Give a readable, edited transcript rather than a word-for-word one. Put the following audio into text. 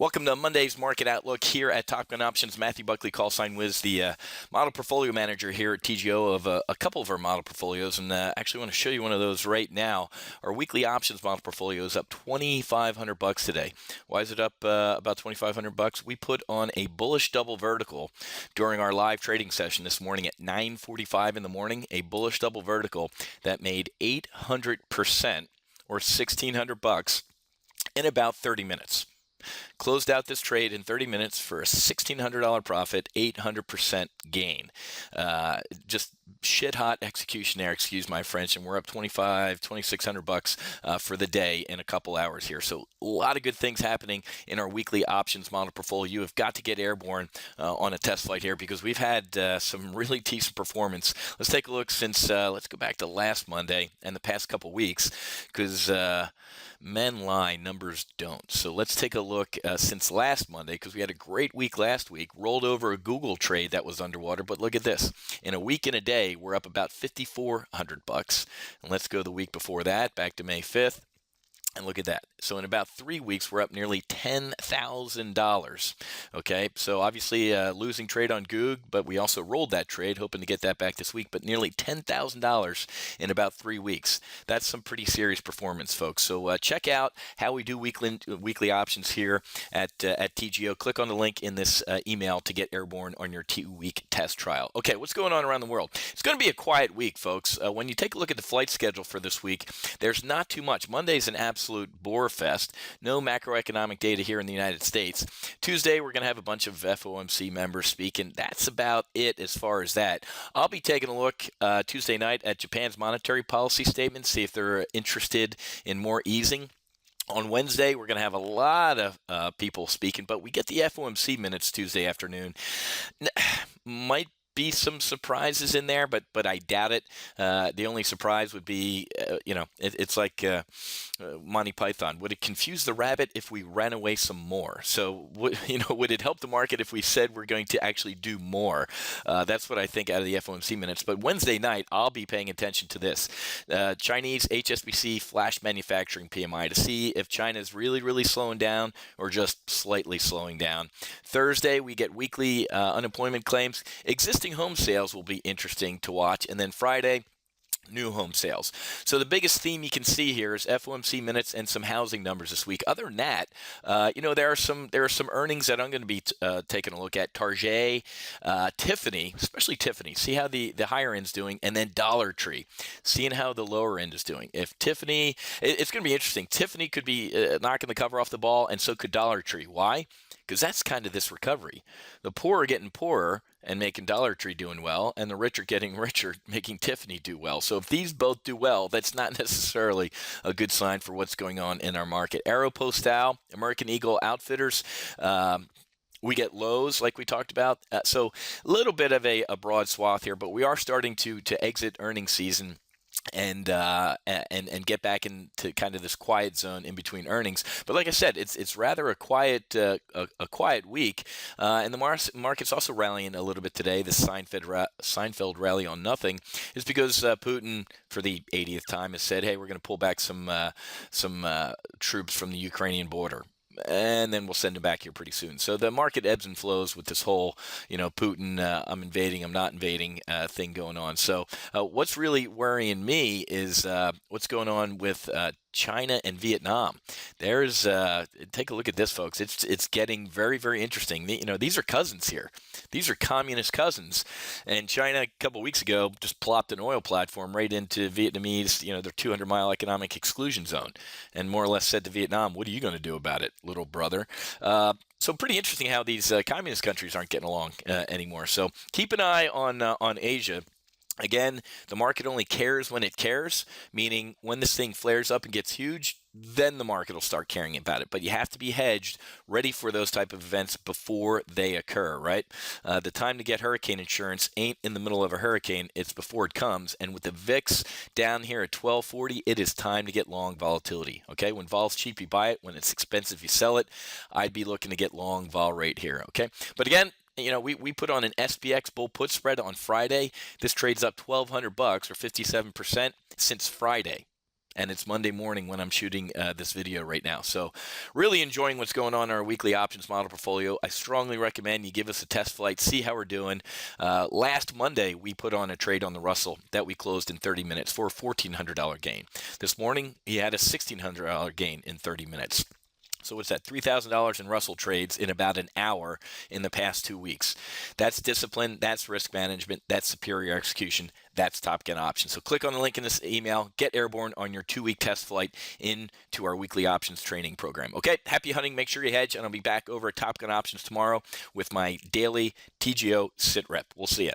Welcome to Monday's Market Outlook here at Top Gun Options. Matthew Buckley, call sign Whiz, the model portfolio manager here at TGO of a couple of our model portfolios, and actually want to show you one of those right now. Our weekly options model portfolio is up $2,500 today. Why is it up about $2,500? We put on a bullish double vertical during our live trading session this morning at 9:45 in the morning. A bullish double vertical that made 800% or $1,600 in about 30 minutes. Closed out this trade in 30 minutes for a $1,600 profit, 800% gain. Just shit hot execution there, excuse my French, and we're up $2,600 for the day in a couple hours here. So a lot of good things happening in our weekly options model portfolio. You have got to get airborne on a test flight here because we've had some really decent performance. Let's take a look since, let's go back to last Monday and the past couple weeks because men lie, numbers don't. So let's take a look since last Monday because we had a great week last week, rolled over a Google trade that was underwater. But look at this. In a week and a day, we're up about $5,400. And let's go the week before that, back to May 5th. And look at that. So in about 3 weeks, we're up nearly $10,000. Okay, so obviously losing trade on Goog, but we also rolled that trade, hoping to get that back this week. But nearly $10,000 in about 3 weeks. That's some pretty serious performance, folks. So check out how we do weekly options here at TGO. Click on the link in this email to get airborne on your 2-week test trial. Okay, what's going on around the world? It's going to be a quiet week, folks. When you take a look at the flight schedule for this week, there's not too much. Monday's an absolute bore fest. No macroeconomic data here in the United States. Tuesday, we're going to have a bunch of FOMC members speak, and that's about it as far as that. I'll be taking a look Tuesday night at Japan's monetary policy statement, see if they're interested in more easing. On Wednesday, we're going to have a lot of people speaking, but we get the FOMC minutes Tuesday afternoon. Might be some surprises in there, but I doubt it. The only surprise would be, it's like Monty Python. Would it confuse the rabbit if we ran away some more? So, would it help the market if we said we're going to actually do more? That's what I think out of the FOMC minutes. But Wednesday night, I'll be paying attention to this. Chinese HSBC flash manufacturing PMI to see if China is really, really slowing down or just slightly slowing down. Thursday, we get weekly unemployment claims. Existing home sales will be interesting to watch. And then Friday, new home sales. So the biggest theme you can see here is FOMC minutes and some housing numbers this week. Other than that, there are some earnings that I'm going to be taking a look at. Target, Tiffany, especially Tiffany. See how the higher end's doing, and then Dollar Tree, seeing how the lower end is doing. If Tiffany, it's going to be interesting. Tiffany could be knocking the cover off the ball, and so could Dollar Tree. Why? Because that's kind of this recovery. The poor are getting poorer and making Dollar Tree doing well, and the rich are getting richer, making Tiffany do well. So if these both do well, that's not necessarily a good sign for what's going on in our market. Aeropostale, American Eagle Outfitters, we get lows like we talked about. So a little bit of a broad swath here, but we are starting to exit earnings season and get back into kind of this quiet zone in between earnings. But like I said, it's rather a quiet week, and the market's also rallying a little bit today. The Seinfeld rally on nothing is because Putin, for the 80th time, has said, "Hey, we're going to pull back some troops from the Ukrainian border." And then we'll send him back here pretty soon. So the market ebbs and flows with this whole, Putin, I'm invading, I'm not invading thing going on. So what's really worrying me is what's going on with China and Vietnam. There's take a look at this, folks. It's getting very, very interesting. These are cousins here. These are communist cousins. And China a couple weeks ago just plopped an oil platform right into Vietnamese, their 200-mile economic exclusion zone, and more or less said to Vietnam, "What are you going to do about it, little brother?" So pretty interesting how these communist countries aren't getting along anymore. So keep an eye on Asia. Again, the market only cares when it cares, meaning when this thing flares up and gets huge, then the market will start caring about it. But you have to be hedged, ready for those type of events before they occur, right? The time to get hurricane insurance ain't in the middle of a hurricane, it's before it comes. And with the VIX down here at 1240, it is time to get long volatility, okay? When vol's cheap, you buy it. When it's expensive, you sell it. I'd be looking to get long vol rate here, okay? But again, we put on an SPX bull put spread on Friday. This trades up $1,200 or 57% since Friday. and it's Monday morning when I'm shooting this video right now. So really enjoying what's going on in our weekly options model portfolio. I strongly recommend you give us a test flight, see how we're doing. Last Monday, we put on a trade on the Russell that we closed in 30 minutes for a $1,400 gain. This morning, he had a $1,600 gain in 30 minutes. So what's that? $3,000 in Russell trades in about an hour in the past 2 weeks. That's discipline. That's risk management. That's superior execution. That's Top Gun Options. So click on the link in this email. Get airborne on your 2-week test flight into our weekly options training program. Okay, happy hunting. Make sure you hedge, and I'll be back over at Top Gun Options tomorrow with my daily TGO sit rep. We'll see you.